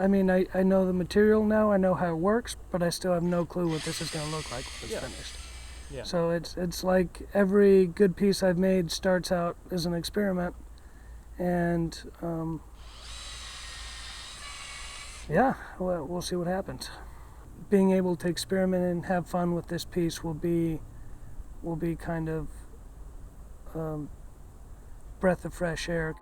I mean, I know the material now, I know how it works, but I still have no clue what this is going to look like when it's finished. Yeah. So it's like every good piece I've made starts out as an experiment, and we'll see what happens. Being able to experiment and have fun with this piece will be kind of breath of fresh air.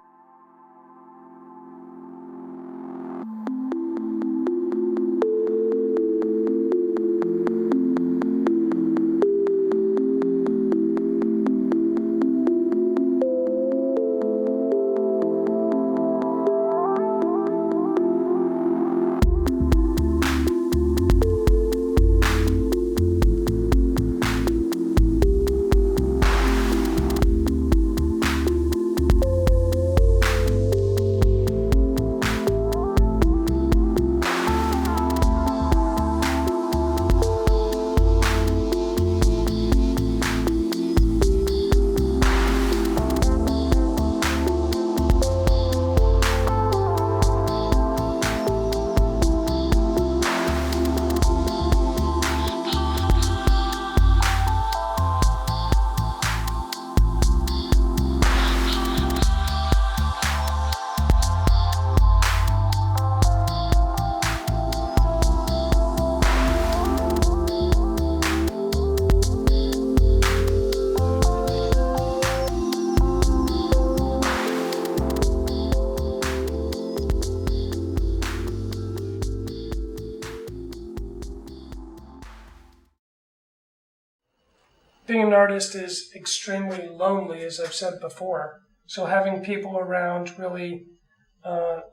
Being an artist is extremely lonely, as I've said before. So having people around really,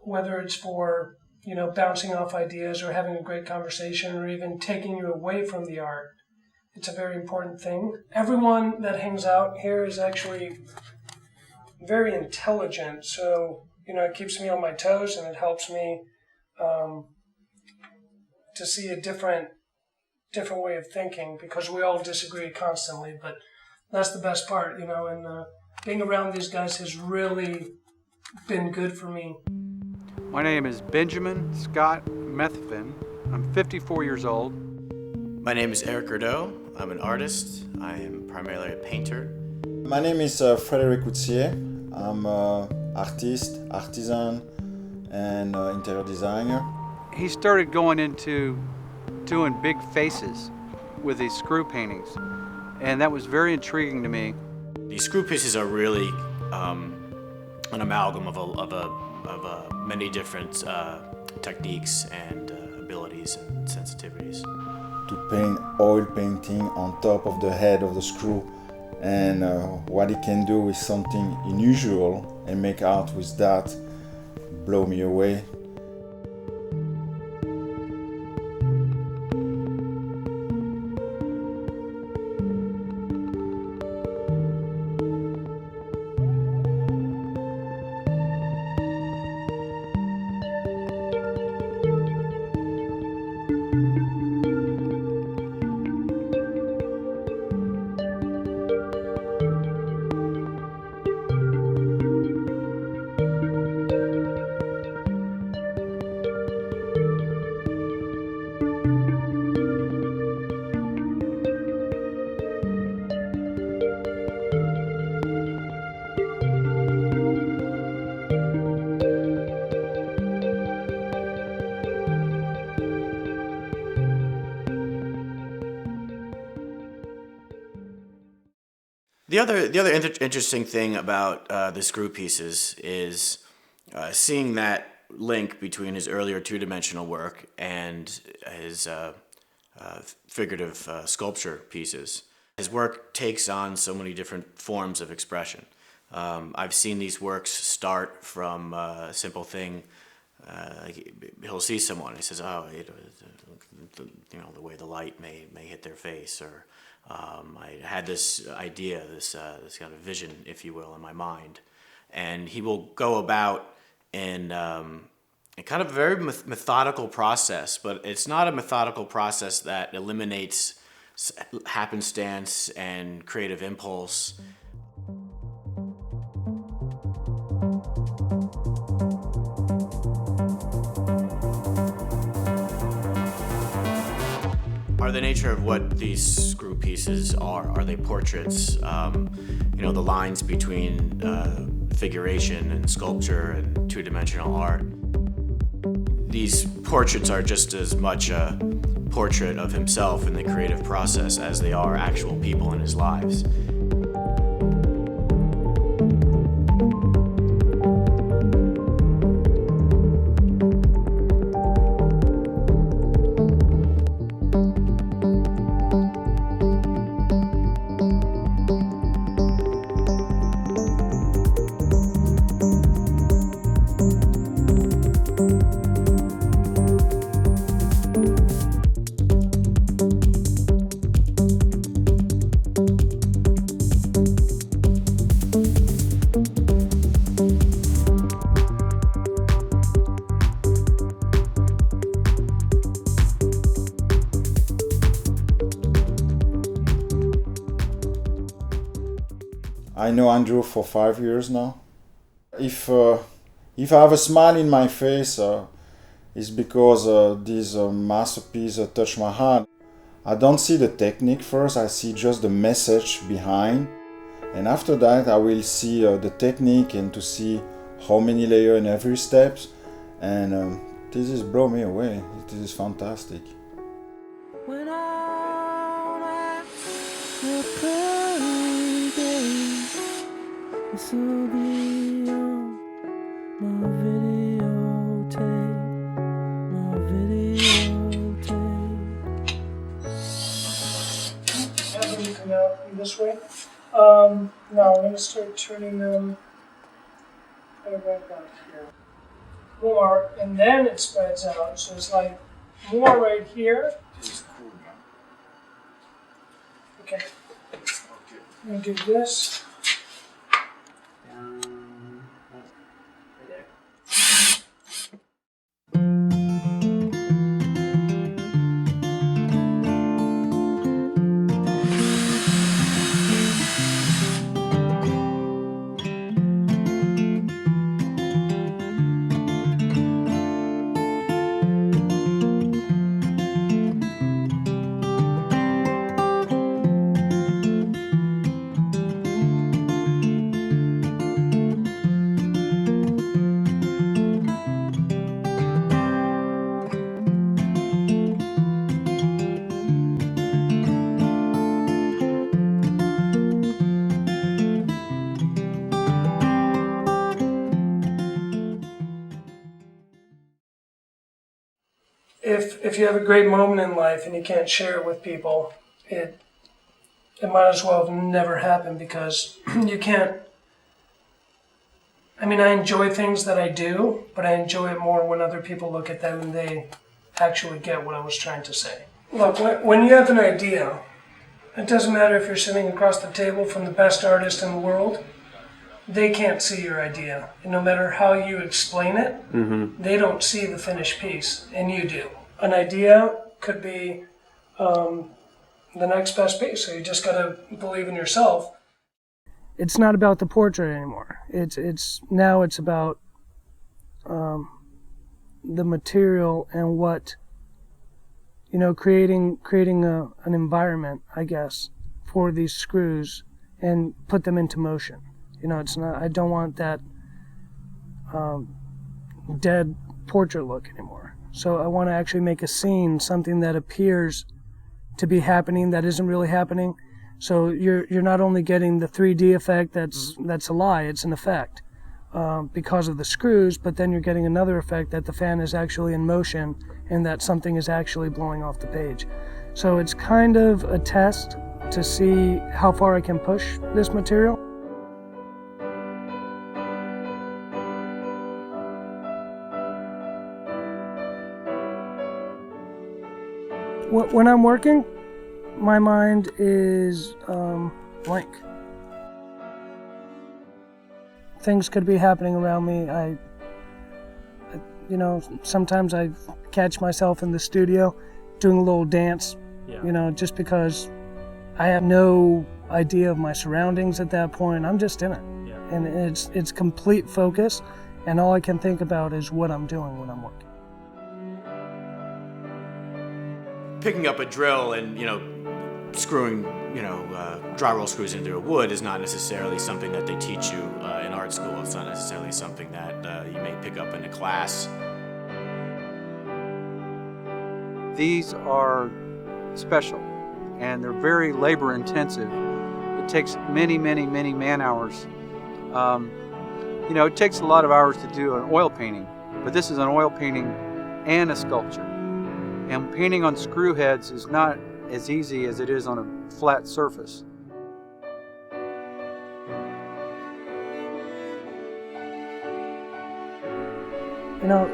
whether it's for, bouncing off ideas or having a great conversation or even taking you away from the art, it's a very important thing. Everyone that hangs out here is actually very intelligent. So, it keeps me on my toes and it helps me to see a different way of thinking, because we all disagree constantly, but that's the best part, and being around these guys has really been good for me. My name is Benjamin Scott Methvin. I'm 54 years old. My name is Eric Erdeau. I'm an artist. I am primarily a painter. My name is Frédéric Coutier. I'm an artist, artisan, and interior designer. He started going into doing big faces with these screw paintings, and that was very intriguing to me. These screw pieces are really an amalgam of many different techniques and abilities and sensitivities. To paint oil painting on top of the head of the screw, and what it can do is something unusual, and make art with that blow me away. The other interesting thing about the screw pieces is seeing that link between his earlier two-dimensional work and his figurative sculpture pieces. His work takes on so many different forms of expression. I've seen these works start from a simple thing. He'll see someone, he says, "Oh, the way the light may hit their face," or I had this idea, this kind of vision, if you will, in my mind, and he will go about in a kind of very methodical process, but it's not a methodical process that eliminates happenstance and creative impulse. or the nature of what these screw pieces are. Are they portraits? The lines between figuration and sculpture and two-dimensional art. These portraits are just as much a portrait of himself in the creative process as they are actual people in his lives. I know Andrew for 5 years now. If I have a smile in my face, it's because this masterpiece touched my heart. I don't see the technique first, I see just the message behind. And after that, I will see the technique and to see how many layers in every step. And this is blow me away. This is fantastic. When all at the pearly days, this will be on my videotape, my videotape. Have them come out in this way. Now I'm going to start turning them right back here. More, and then it spreads out. So it's like more right here. Okay. I'm going to do this. If you have a great moment in life and you can't share it with people, it might as well have never happened, because you can't. I mean, I enjoy things that I do, but I enjoy it more when other people look at them and they actually get what I was trying to say. Look, when you have an idea, it doesn't matter if you're sitting across the table from the best artist in the world, they can't see your idea. And no matter how you explain it, they don't see the finished piece, and you do. An idea could be the next best piece, so you just got to believe in yourself. It's not about the portrait anymore. It's about the material and what, creating an environment, I guess, for these screws and put them into motion. It's not. I don't want that dead portrait look anymore. So I want to actually make a scene, something that appears to be happening that isn't really happening. So you're not only getting the 3D effect that's a lie, it's an effect because of the screws, but then you're getting another effect that the fan is actually in motion and that something is actually blowing off the page. So it's kind of a test to see how far I can push this material. When I'm working, my mind is blank. Things could be happening around me. Sometimes I catch myself in the studio doing a little dance, just because I have no idea of my surroundings at that point. I'm just in it. Yeah. And it's complete focus, and all I can think about is what I'm doing when I'm working. picking up a drill and, screwing, dry roll screws into a wood is not necessarily something that they teach you in art school. It's not necessarily something that you may pick up in a class. These are special, and they're very labor intensive. It takes many, many, many man hours. It takes a lot of hours to do an oil painting, but this is an oil painting and a sculpture. And painting on screw heads is not as easy as it is on a flat surface.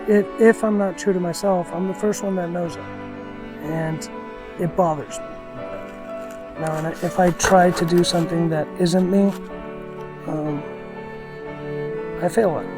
If I'm not true to myself, I'm the first one that knows it. And it bothers me. Now, and if I try to do something that isn't me, I fail at it.